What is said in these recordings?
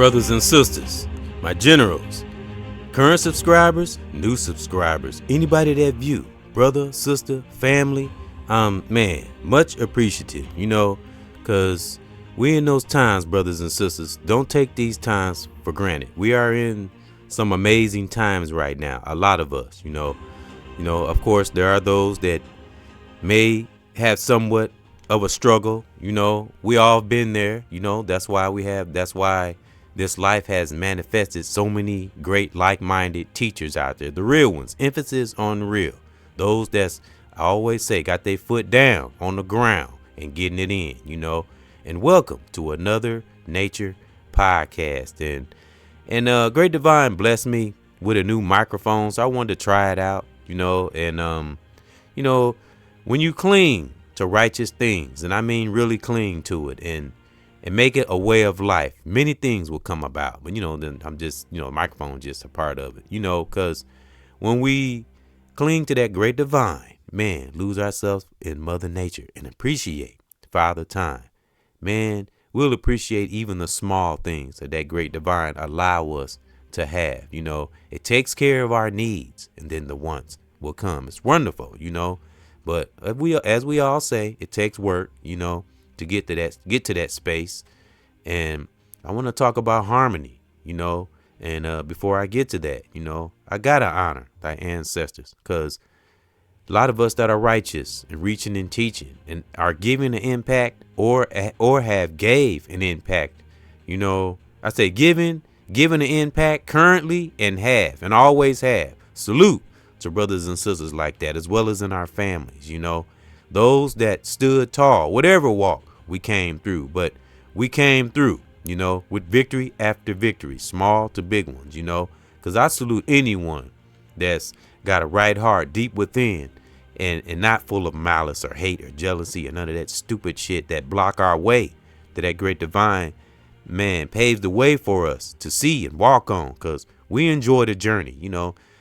brothers and sisters, my generals, current subscribers, new subscribers, anybody that view, brother, sister, family, man, much appreciative, because we in those times, brothers and sisters. Don't take these times for granted. We are in some amazing times right now. A lot of us, of course, there are those that may have somewhat of a struggle. We all been there. That's why this life has manifested so many great like-minded teachers out there. The real ones, emphasis on the real. Those that's, I always say, got their foot down on the ground and getting it in, And welcome to another nature podcast. And Great Divine blessed me with a new microphone, so I wanted to try it out, and when you cling to righteous things, and I mean really cling to it and make it a way of life, many things will come about. But then I'm just, microphone just a part of it, because when we cling to that great divine, man, lose ourselves in Mother Nature and appreciate Father Time, man, we'll appreciate even the small things that great divine allow us to have. It takes care of our needs, and then the wants will come. It's wonderful, but as we all say, it takes work, to get to that space. And I want to talk about harmony, and before I get to that, I gotta honor thy ancestors, because a lot of us that are righteous and reaching and teaching and are giving an impact or have gave an impact, I say given an impact currently and have and always have. Salute to brothers and sisters like that, as well as in our families, those that stood tall, whatever walk we came through, but we came through, with victory after victory, small to big ones, because I salute anyone that's got a right heart deep within and not full of malice or hate or jealousy or none of that stupid shit that block our way to that great divine, man, paves the way for us to see and walk on, because we enjoy the journey,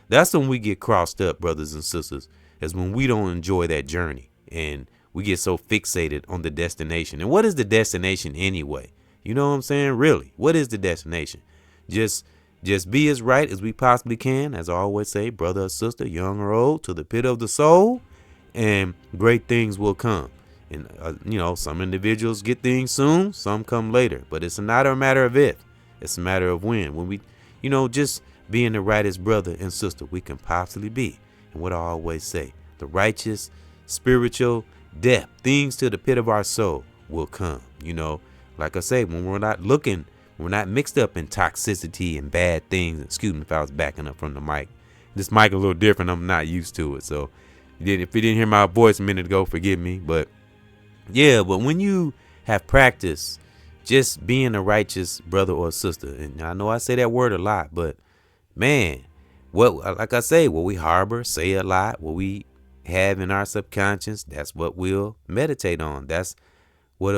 That's when we get crossed up, brothers and sisters, is when we don't enjoy that journey and we get so fixated on the destination. And what is the destination anyway? You know what I'm saying? Really, what is the destination? Just be as right as we possibly can, as I always say, brother or sister, young or old, to the pit of the soul, and great things will come. And, some individuals get things soon, some come later, but it's not a matter of if, it's a matter of when we, just being the rightest brother and sister we can possibly be. And what I always say, the righteous, spiritual depth, things to the pit of our soul will come. Like I say, when we're not mixed up in toxicity and bad things. Excuse me if I was backing up from the mic. This mic a little different. I'm not used to it. So if you didn't hear my voice a minute ago, forgive me. But yeah, but when you have practiced just being a righteous brother or sister, and I know I say that word a lot, but man, like I say, what we harbor, say a lot, what we have in our subconscious, that's what we'll meditate on. That's what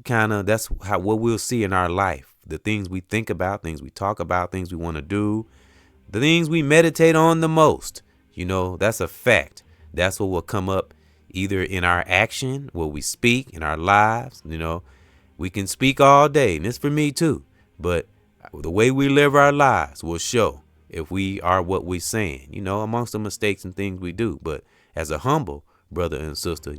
what we'll see in our life. The things we think about, things we talk about, things we want to do, the things we meditate on the most, that's a fact. That's what will come up either in our action, what we speak in our lives. We can speak all day, and it's for me too, but the way we live our lives will show if we are what we're saying, amongst the mistakes and things we do. But as a humble brother and sister,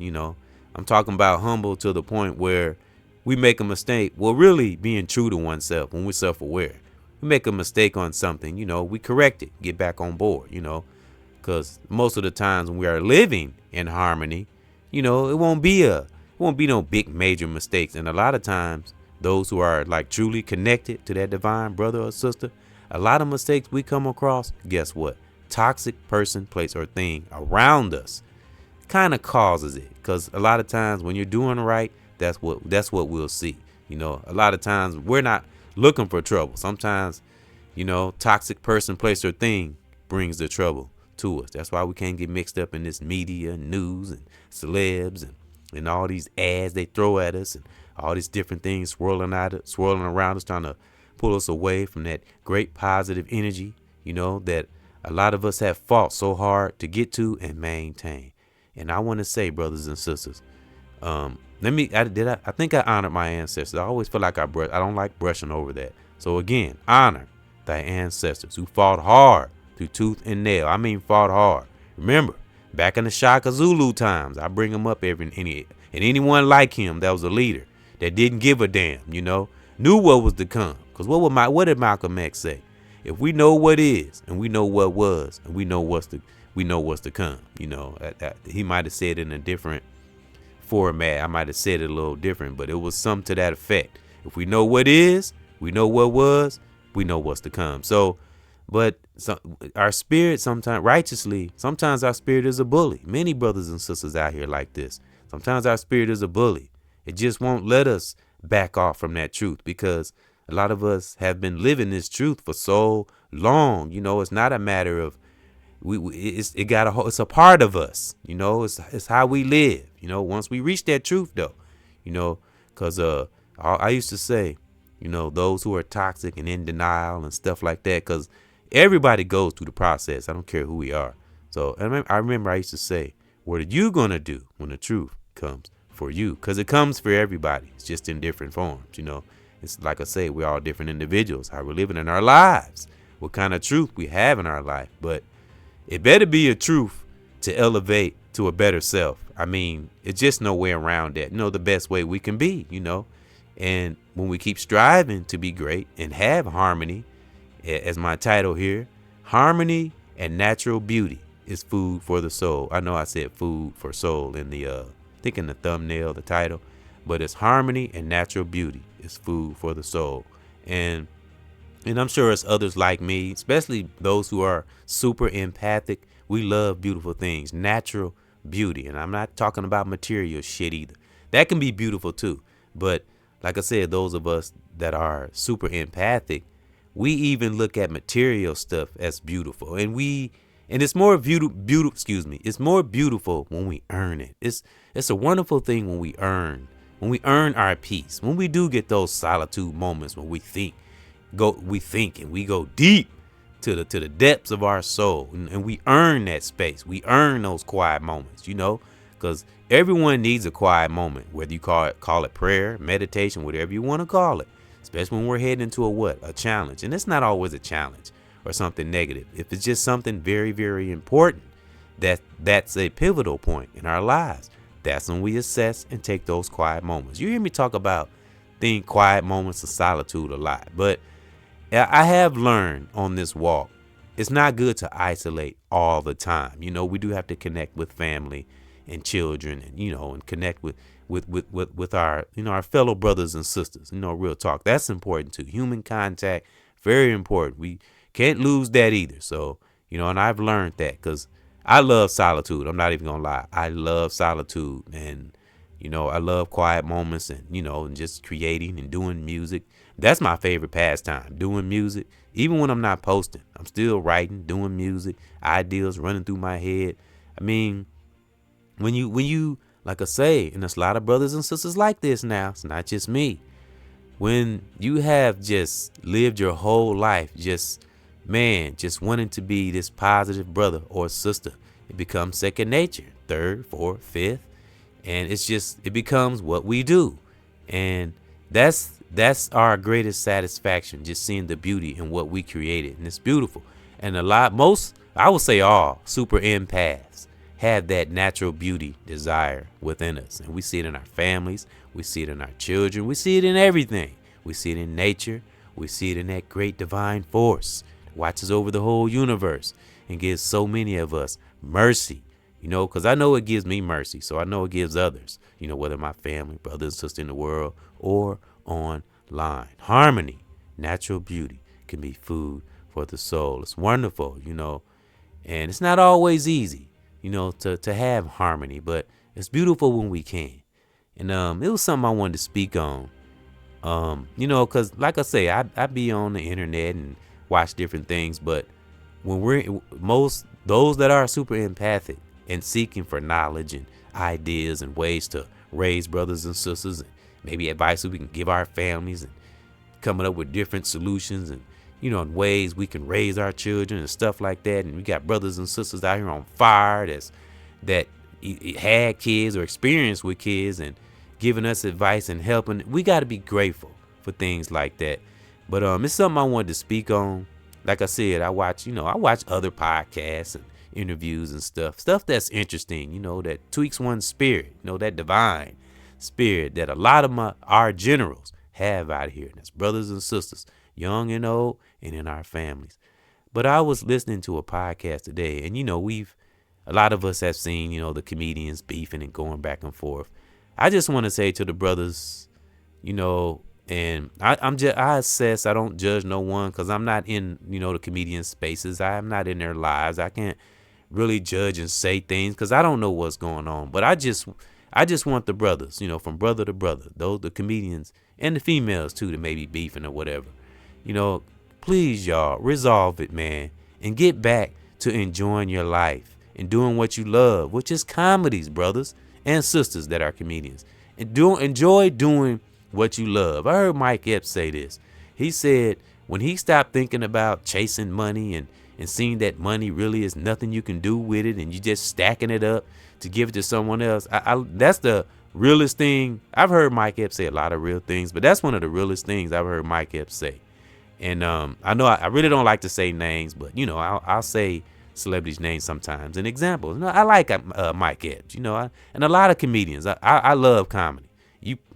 I'm talking about humble to the point where we make a mistake. Well, really being true to oneself when we're self-aware. We make a mistake on something, we correct it, get back on board, because most of the times when we are living in harmony, it won't be no big major mistakes. And a lot of times those who are like truly connected to that divine brother or sister, a lot of mistakes we come across, guess what? Toxic person, place, or thing around us kind of causes it. Because a lot of times when you're doing right, that's what we'll see. A lot of times we're not looking for trouble. Sometimes, toxic person, place, or thing brings the trouble to us. That's why we can't get mixed up in this media, news, and celebs, and all these ads they throw at us, and all these different things swirling around us, trying to pull us away from that great positive energy, that a lot of us have fought so hard to get to and maintain. And I want to say, brothers and sisters, I think I honored my ancestors. I always feel like I don't like brushing over that. So again, honor thy ancestors who fought hard through tooth and nail. I mean, fought hard. Remember, back in the Shaka Zulu times, I bring him up and anyone like him that was a leader that didn't give a damn, knew what was to come. Because what did Malcolm X say? If we know what is, and we know what was, and we know what's to come. He might have said it in a different format. I might have said it a little different, but it was something to that effect. If we know what is, we know what was, we know what's to come. So, but our spirit sometimes our spirit is a bully. Many brothers and sisters out here like this. Sometimes our spirit is a bully. It just won't let us back off from that truth, because a lot of us have been living this truth for so long. It's not a matter of it's a part of us. It's how we live. Once we reach that truth, though, because I used to say, those who are toxic and in denial and stuff like that, because everybody goes through the process. I don't care who we are. So I remember I used to say, what are you gonna do when the truth comes for you? Because it comes for everybody. It's just in different forms. It's like I say, we're all different individuals, how we're living in our lives, what kind of truth we have in our life. But it better be a truth to elevate to a better self. I mean, it's just no way around that. The best way we can be, And when we keep striving to be great and have harmony, as my title here, harmony and natural beauty is food for the soul. I know I said food for soul in the in the thumbnail, the title, but it's harmony and natural beauty is food for the soul. And I'm sure it's others like me, especially those who are super empathic. We love beautiful things, natural beauty. And I'm not talking about material shit either. That can be beautiful too. But like I said, those of us that are super empathic, we even look at material stuff as beautiful. And it's more it's more beautiful when we earn it. It's a wonderful thing when we earn our peace. When we do get those solitude moments when we think and we go deep to the depths of our soul, and we earn that space. We earn those quiet moments, because everyone needs a quiet moment, whether you call it prayer, meditation, whatever you want to call it, especially when we're heading into a challenge. And it's not always a challenge or something negative. If it's just something very, very important, that's a pivotal point in our lives. That's when we assess and take those quiet moments. You hear me talk about quiet moments of solitude a lot, but I have learned on this walk, it's not good to isolate all the time. We do have to connect with family and children, and and connect with our our fellow brothers and sisters. Real talk, that's important too. Human contact, very important. We can't lose that either. So and I've learned that, because I love solitude. I'm not even gonna lie. I love solitude, and I love quiet moments, and and just creating and doing music. That's my favorite pastime, doing music. Even when I'm not posting, I'm still writing, doing music, ideas running through my head. I mean, when you like I say, and there's a lot of brothers and sisters like this now. It's not just me. When you have just lived your whole life just wanting to be this positive brother or sister, it becomes second nature, third, fourth, fifth, and it becomes what we do. And that's our greatest satisfaction, just seeing the beauty in what we created. And it's beautiful. And I would say all super empaths have that natural beauty desire within us. And we see it in our families. We see it in our children. We see it in everything. We see it in nature. We see it in that great divine force that watches over the whole universe and gives so many of us mercy, because I know it gives me mercy. So I know it gives others, whether my family, brothers and sisters in the world or online. Harmony, natural beauty can be food for the soul. It's wonderful, and it's not always easy, to have harmony, but it's beautiful when we can. And it was something I wanted to speak on, because like I say, I be on the internet and watch different things, but when those that are super empathic and seeking for knowledge and ideas and ways to raise brothers and sisters, and maybe advice we can give our families, and coming up with different solutions and in ways we can raise our children and stuff like that. And we got brothers and sisters out here on fire that had kids or experienced with kids and giving us advice and helping. We got to be grateful for things like that. But it's something I wanted to speak on. Like I said, I watch other podcasts and interviews and stuff that's interesting, that tweaks one's spirit, that divine spirit that a lot of our generals have out here. And that's brothers and sisters, young and old, and in our families. But I was listening to a podcast today, and a lot of us have seen, the comedians beefing and going back and forth. I just want to say to the brothers, and I assess, I don't judge no one because I'm not in, the comedian spaces. I'm not in their lives. I can't really judge and say things because I don't know what's going on. But I just want the brothers, from brother to brother, the comedians and the females too, that may be beefing or whatever, please y'all resolve it, man, and get back to enjoying your life and doing what you love, which is comedies, brothers and sisters that are comedians, and enjoy doing what you love. I heard Mike Epps say this. He said when he stopped thinking about chasing money and seeing that money really is nothing you can do with it, and you just stacking it up to give it to someone else. That's the realest thing. I've heard Mike Epps say a lot of real things, but that's one of the realest things I've heard Mike Epps say. And I know I really don't like to say names, but I'll say celebrities' names sometimes and examples. I like Mike Epps, and a lot of comedians. I love comedy.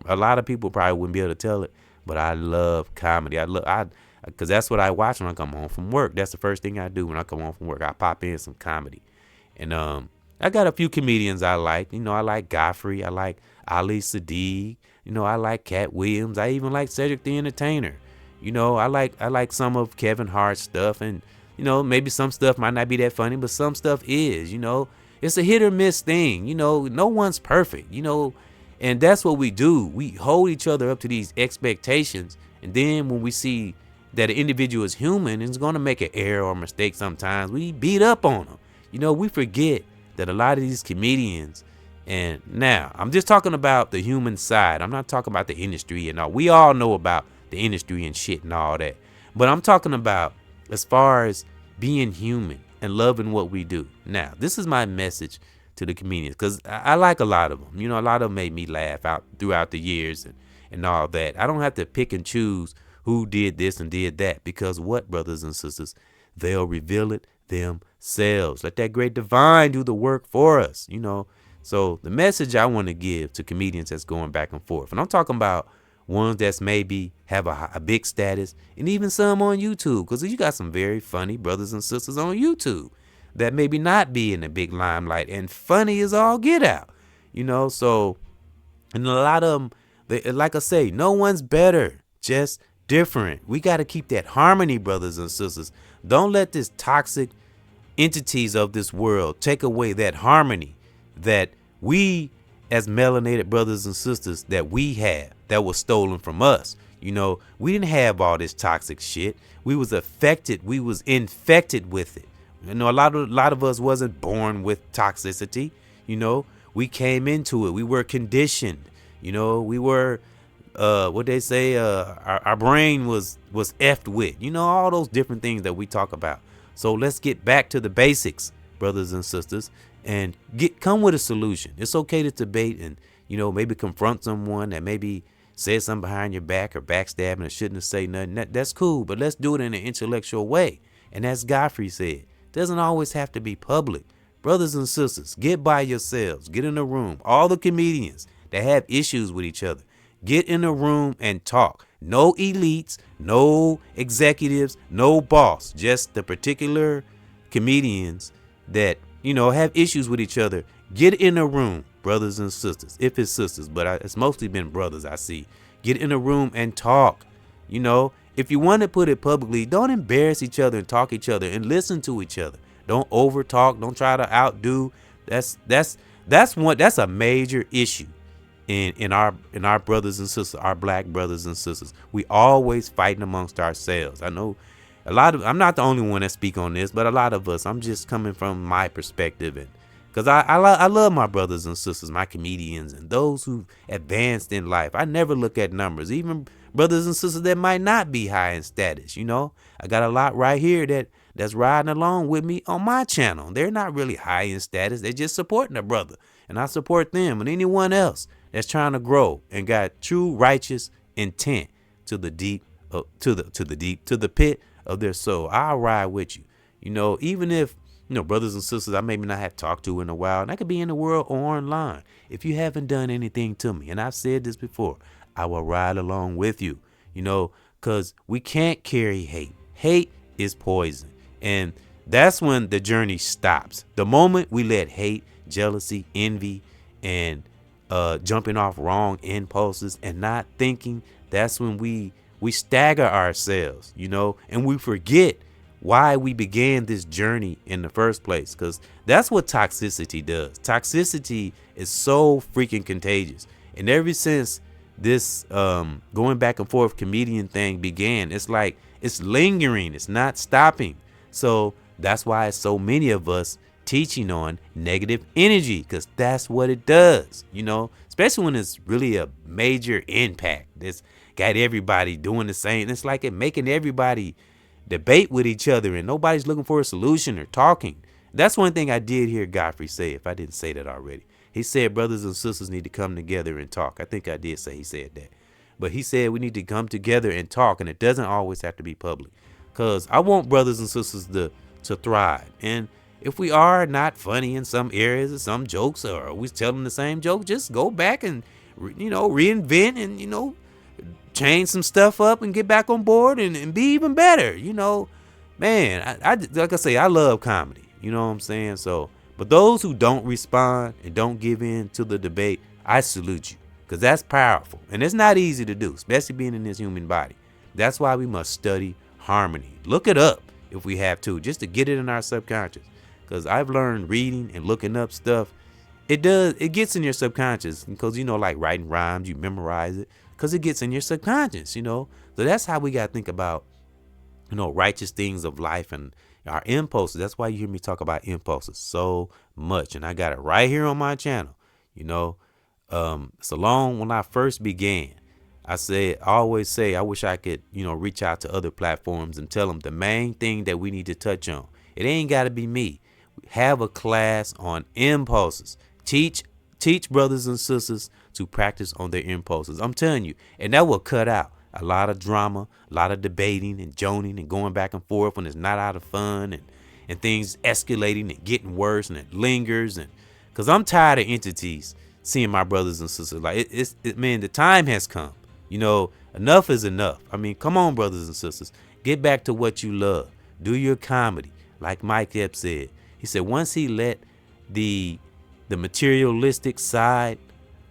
A lot of people probably wouldn't be able to tell it, but I love comedy. Because that's what I watch when I come home from work. That's the first thing I do when I come home from work. I pop in some comedy. And I got a few comedians I like. I like Godfrey. I like Ali Sadiq. I like Cat Williams. I even like Cedric the Entertainer. I like some of Kevin Hart's stuff. And, maybe some stuff might not be that funny, but some stuff is, It's a hit or miss thing. No one's perfect, And that's what we do. We hold each other up to these expectations. And then when we see that an individual is human and is going to make an error or mistake sometimes, we beat up on them. We forget that a lot of these comedians, and now I'm just talking about the human side. I'm not talking about the industry and all. We all know about the industry and shit and all that. But I'm talking about as far as being human and loving what we do. Now, this is my message to the comedians, because I like a lot of them. A lot of them made me laugh out throughout the years and all that. I don't have to pick and choose who did this and did that, because what, brothers and sisters, they'll reveal it themselves. Let that great divine do the work for us, So the message I want to give to comedians that's going back and forth, and I'm talking about ones that's maybe have a big status, and even some on YouTube, because you got some very funny brothers and sisters on YouTube that maybe not be in the big limelight and funny as all get out, So, and a lot of them, like I say, no one's better, just different. We got to keep that harmony, brothers and sisters. Don't let this toxic entities of this world take away that harmony that we as melanated brothers and sisters that we have, that was stolen from us. We didn't have all this toxic shit. We was affected. We was infected with it. A lot of us wasn't born with toxicity. We came into it. We were conditioned. We were, what they say, our brain was effed with. All those different things that we talk about. So let's get back to the basics, brothers and sisters, and come with a solution. It's okay to debate and, maybe confront someone that maybe said something behind your back or backstabbing or shouldn't have said nothing. That's cool, but let's do it in an intellectual way. And as Godfrey said, doesn't always have to be public. Brothers and sisters, get by yourselves. Get in a room. All the comedians that have issues with each other, get in a room and talk. No elites, no executives, no boss. Just the particular comedians that, have issues with each other. Get in a room, brothers and sisters. If it's sisters, but it's mostly been brothers I see. Get in a room and talk. If you want to put it publicly, don't embarrass each other and talk each other and listen to each other. Don't over talk. Don't try to outdo. That's a major issue in our brothers and sisters, our black brothers and sisters. We always fighting amongst ourselves. I know I'm not the only one that speak on this, but a lot of us, I'm just coming from my perspective, and because I love my brothers and sisters, my comedians, and those who advanced in life. I never look at numbers, even brothers and sisters that might not be high in status. I got a lot right here that's riding along with me on my channel. They're not really high in status. They're just supporting a brother, and I support them and anyone else that's trying to grow and got true righteous intent to the deep to the deep, to the pit of their soul. I'll ride with you. Even if brothers and sisters I maybe not have talked to in a while, and I could be in the world or online. If you haven't done anything to me, and I've said this before, I will ride along with you. Because we can't carry hate. Hate is poison, and that's when the journey stops. The moment we let hate, jealousy, envy, and jumping off wrong impulses and not thinking, that's when we stagger ourselves, and we forget why we began this journey in the first place. Because that's what toxicity does. Toxicity is so freaking contagious. And ever since this going back and forth comedian thing began, it's like it's lingering. It's not stopping. So that's why so many of us teaching on negative energy, because that's what it does, especially when it's really a major impact. It's got everybody doing the same. It's like it making everybody debate with each other and nobody's looking for a solution or talking. That's one thing I did hear Godfrey say, if I didn't say that already. He said brothers and sisters need to come together and talk. I think I did say he said that. But he said we need to come together and talk, and it doesn't always have to be public. Because I want brothers and sisters to thrive. And if we are not funny in some areas or some jokes, or we telling the same joke, just go back and, reinvent and, change some stuff up and get back on board and be even better. Man, I like I say, I love comedy. You know what I'm saying? So, but those who don't respond and don't give in to the debate, I salute you, because that's powerful. And it's not easy to do, especially being in this human body. That's why we must study harmony. Look it up if we have to, just to get it in our subconscious. Because I've learned reading and looking up stuff, it gets in your subconscious. Because, like writing rhymes, you memorize it, because it gets in your subconscious, So that's how we got to think about, righteous things of life and our impulses. That's why you hear me talk about impulses so much. And I got it right here on my channel. It's along when I first began. I always say, I wish I could, reach out to other platforms and tell them the main thing that we need to touch on. It ain't got to be me. Have a class on impulses. Teach brothers and sisters to practice on their impulses. I'm telling you, and that will cut out a lot of drama, a lot of debating and joning and going back and forth when it's not out of fun, and things escalating and getting worse, and it lingers. And because I'm tired of entities seeing my brothers and sisters like man, the time has come. Enough is enough. I mean, come on, brothers and sisters, get back to what you love. Do your comedy, like Mike Epps said. He said once he let the materialistic side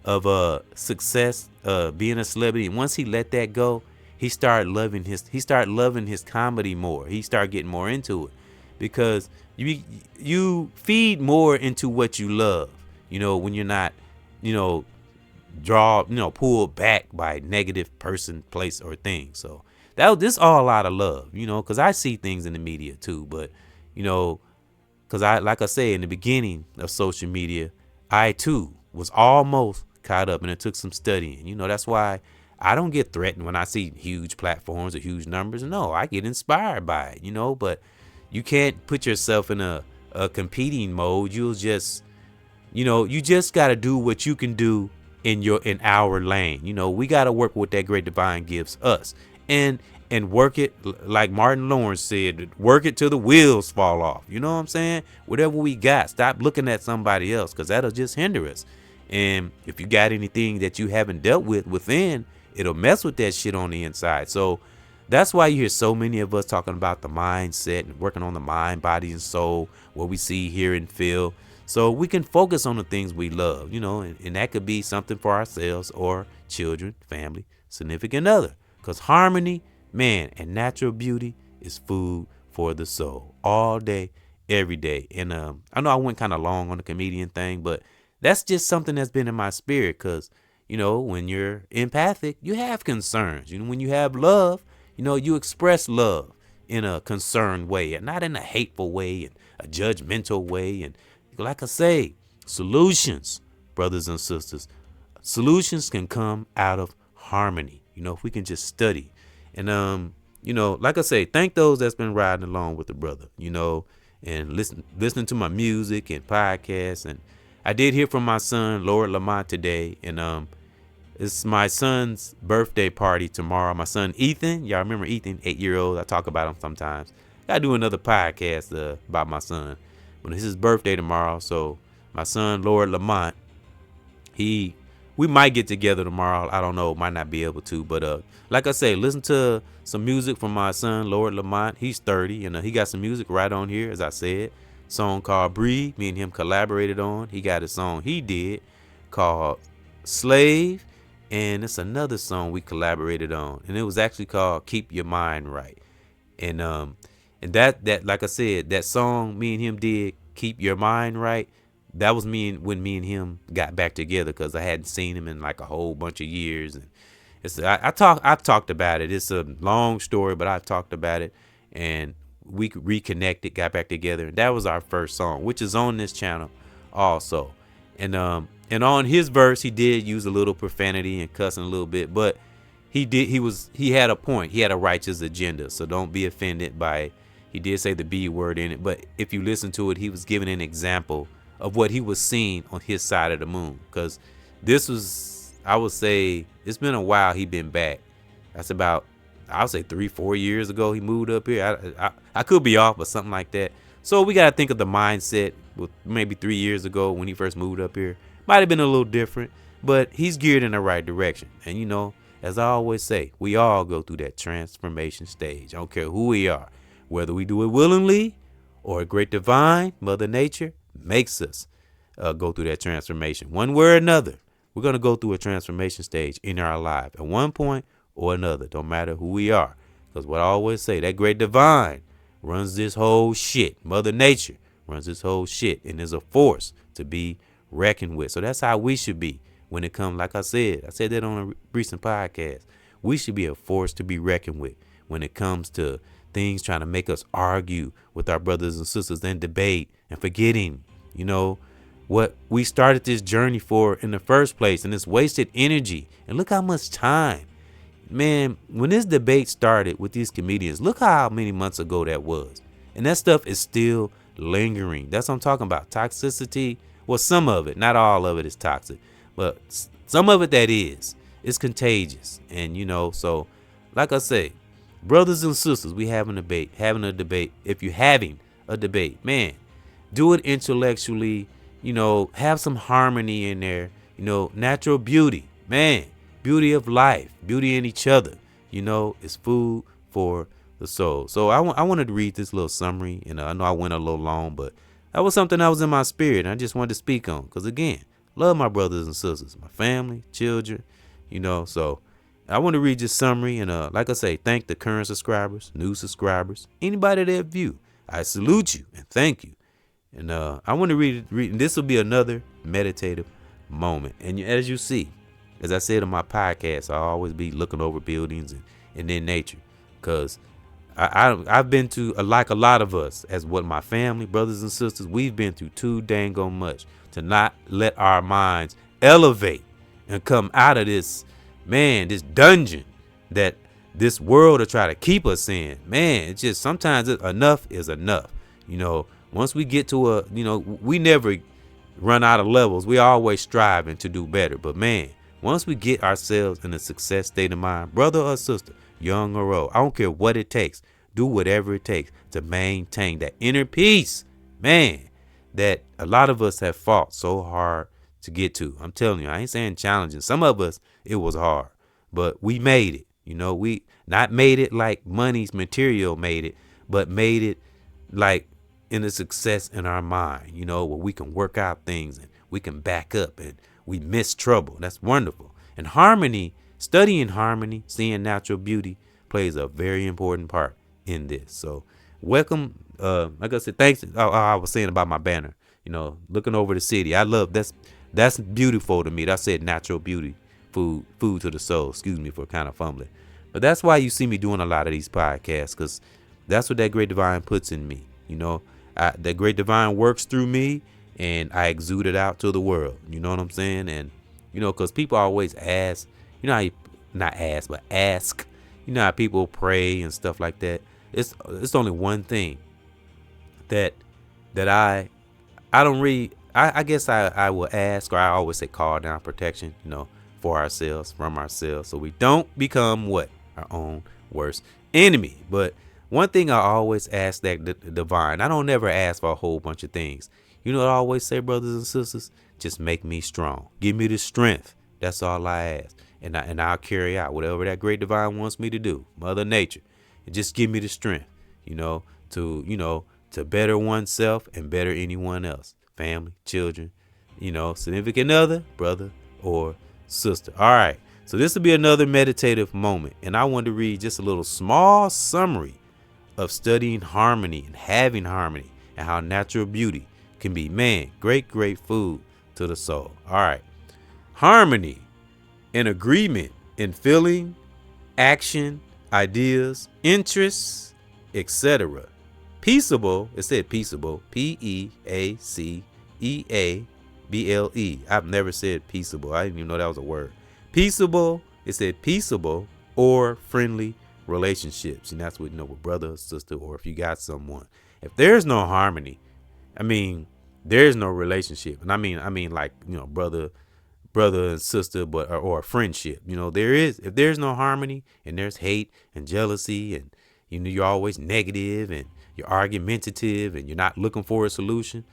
of success, being a celebrity, and once he let that go, he started loving his comedy more. He started getting more into it, because you feed more into what you love. When you're not, pulled back by a negative person, place, or thing. So this all out of love, because I see things in the media too, but because like I say, in the beginning of social media, I too was almost caught up, and it took some studying. That's why I don't get threatened when I see huge platforms or huge numbers. No, I get inspired by it, but you can't put yourself in a competing mode. You'll just, you just got to do what you can do in our lane. We got to work with that great divine gives us, and work it, like Martin Lawrence said, work it till the wheels fall off. You know what I'm saying? Whatever we got, stop looking at somebody else, because that'll just hinder us. And if you got anything that you haven't dealt with within, it'll mess with that shit on the inside. So that's why you hear so many of us talking about the mindset and working on the mind, body, and soul, what we see, hear, and feel, so we can focus on the things we love, and that could be something for ourselves or children, family, significant other. Because harmony, man, and natural beauty is food for the soul all day, every day. And I know I went kind of long on the comedian thing, but that's just something that's been in my spirit. Because, when you're empathic, you have concerns. When you have love, you express love in a concerned way, and not in a hateful way and a judgmental way. And like I say, solutions, brothers and sisters, solutions can come out of harmony. If we can just study. And, like I say, thank those that's been riding along with the brother, and listening to my music and podcasts. And I did hear from my son, Lord Lamont, today. And It's my son's birthday party tomorrow. My son Ethan, y'all remember Ethan, 8-year-old. I talk about him sometimes. Gotta do another podcast about my son, but it's his birthday tomorrow. So my son Lord Lamont, we might get together tomorrow. I don't know, might not be able to, but like I say, listen to some music from my son Lord Lamont. He's 30, and he got some music right on here, as I said. Song called Breathe, me and him collaborated on. He got a song he did called Slave, and it's another song we collaborated on, and it was actually called Keep Your Mind Right. And that like I said, that song me and him did, Keep Your Mind Right, that was when me and him got back together, because I hadn't seen him in like a whole bunch of years. And I've talked about it. It's a long story, but I talked about it, and we reconnected, got back together, and that was our first song, which is on this channel also. And on his verse, he did use a little profanity and cussing a little bit, but he had a point. He had a righteous agenda, so don't be offended by it. He did say the B word in it, but if you listen to it, he was giving an example of what he was seeing on his side of the moon, because this was, I would say, it's been a while he been back. That's about, I would say 3-4 years ago he moved up here. I could be off, but something like that. So we got to think of the mindset with maybe 3 years ago when he first moved up here. Might have been a little different, but he's geared in the right direction. And as I always say, we all go through that transformation stage. I don't care who we are, whether we do it willingly or a great divine Mother Nature makes us go through that transformation. One way or another, we're going to go through a transformation stage in our life at one point or another. Don't matter who we are. Because what I always say, that great divine runs this whole shit. Mother Nature runs this whole shit, and is a force to be reckoned with. So that's how we should be when it comes, like I said that on a recent podcast. We should be a force to be reckoned with when it comes to things trying to make us argue with our brothers and sisters and debate, and forgetting, what we started this journey for in the first place, and it's wasted energy. And look how much time, man, when this debate started with these comedians, look how many months ago that was. And that stuff is still lingering. That's what I'm talking about. Toxicity. Well, some of it, not all of it is toxic, but some of it that is. It's contagious. And, so like I say, brothers and sisters, we having a debate. If you're having a debate, man, do it intellectually, have some harmony in there, natural beauty, man, beauty of life, beauty in each other, is food for the soul. So I wanted to read this little summary, and I know I went a little long, but that was something that was in my spirit, and I just wanted to speak on, because again, love my brothers and sisters, my family, children, so I want to read this summary, and like I say, thank the current subscribers, new subscribers, anybody that view. I salute you and thank you. And I want to read, and this will be another meditative moment. And as you see, as I said in my podcast, I always be looking over buildings and in nature, because I've been to, like a lot of us, as what my family, brothers and sisters, we've been through too dang much to not let our minds elevate and come out of this, man, this dungeon that this world will try to keep us in. Man, it's just sometimes enough is enough. Once we get to we never run out of levels. We always striving to do better. But man, once we get ourselves in a success state of mind, brother or sister, young or old, I don't care what it takes. Do whatever it takes to maintain that inner peace, man, that a lot of us have fought so hard to get to. I'm telling you, I ain't saying challenging. Some of us, it was hard, but we made it. We not made it like money's material made it, but made it like in a success in our mind, where we can work out things and we can back up and we miss trouble. That's wonderful. And harmony, studying harmony, seeing natural beauty plays a very important part in this. So welcome. Like I said, thanks. I was saying about my banner, looking over the city. I love that's beautiful to me. I said natural beauty, food to the soul. Excuse me for kind of fumbling. But that's why you see me doing a lot of these podcasts, because that's what that great divine puts in me. That great divine works through me, and I exude it out to the world. You know what I'm saying? And, because people always ask, how not ask, but ask, how people pray and stuff like that. It's only one thing that I don't really, I guess I will ask, or I always say call down protection, for ourselves, from ourselves, so we don't become what? Our own worst enemy. But one thing I always ask that the divine, I don't never ask for a whole bunch of things. You know what I always say, brothers and sisters? Just make me strong. Give me the strength. That's all I ask. And I'll carry out whatever that great divine wants me to do. Mother Nature. And just give me the strength, to better oneself and better anyone else. Family, children, significant other, brother or sister. All right. So this will be another meditative moment. And I want to read just a little small summary of studying harmony and having harmony and how natural beauty can be, great food to the soul. All right. Harmony, an agreement in feeling, action, ideas, interests, etc. Peaceable, it said peaceable, Peaceable. I've never said peaceable. I didn't even know that was a word. Peaceable, it said peaceable or friendly relationships. And that's what, with brother or sister, or if you got someone. If there's no harmony, there's no relationship. And I mean like, brother and sister, but or a friendship. If there's no harmony and there's hate and jealousy and you're always negative and you're argumentative and you're not looking for a solution,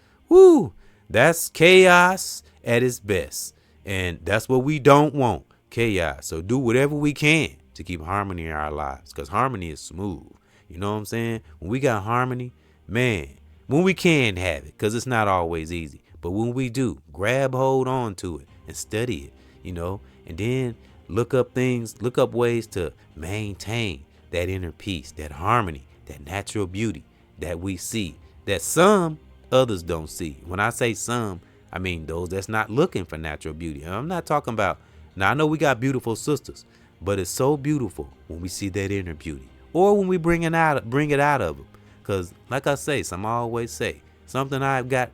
that's chaos at its best. And that's what we don't want, chaos. So do whatever we can to keep harmony in our lives, because harmony is smooth. You know what I'm saying? When we got harmony, when we can have it, because it's not always easy. But when we do, grab hold on to it and study it, and then look up ways to maintain that inner peace, that harmony, that natural beauty that we see, that some others don't see. When I say some, I mean those that's not looking for natural beauty. And I'm not talking about, now I know we got beautiful sisters, but it's so beautiful when we see that inner beauty, or when we bring it out of them. Because like I always say, something I've got,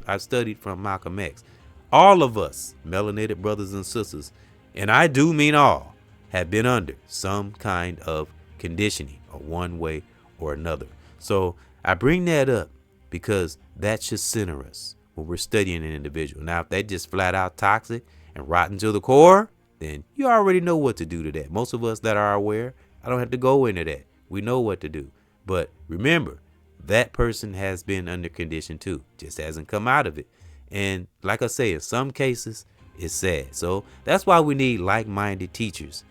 I've studied from Malcolm X. All of us melanated brothers and sisters, and I do mean all, have been under some kind of conditioning or one way or another. So I bring that up because that should center us when we're studying an individual. Now, if they just flat out toxic and rotten to the core, then you already know what to do to that. Most of us that are aware, I don't have to go into that. We know what to do. But remember, that person has been under condition too, just hasn't come out of it. And like I say, in some cases, it's sad. So that's why we need like-minded teachers,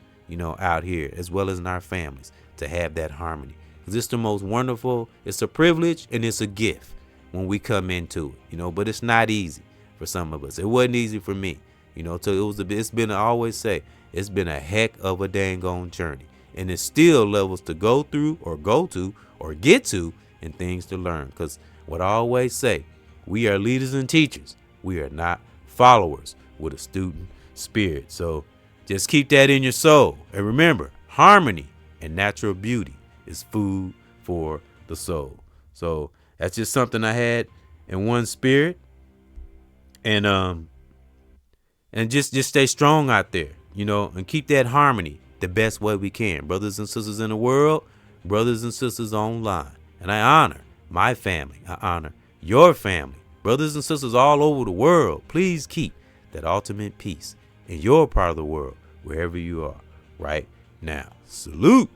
out here, as well as in our families, to have that harmony. Because it's the most wonderful, it's a privilege and it's a gift when we come into it, but it's not easy for some of us. It wasn't easy for me, so it's been, I always say, it's been a heck of a dang on journey. And it's still levels to go through or go to or get to and things to learn. Because what I always say, we are leaders and teachers. We are not followers with a student spirit. So just keep that in your soul. And remember, harmony and natural beauty is food for the soul. So that's just something I had in one spirit. And just stay strong out there, and keep that harmony the best way we can. Brothers and sisters in the world, brothers and sisters online. And I honor my family. I honor your family. Brothers and sisters all over the world, please keep that ultimate peace in your part of the world, wherever you are right now. Salute.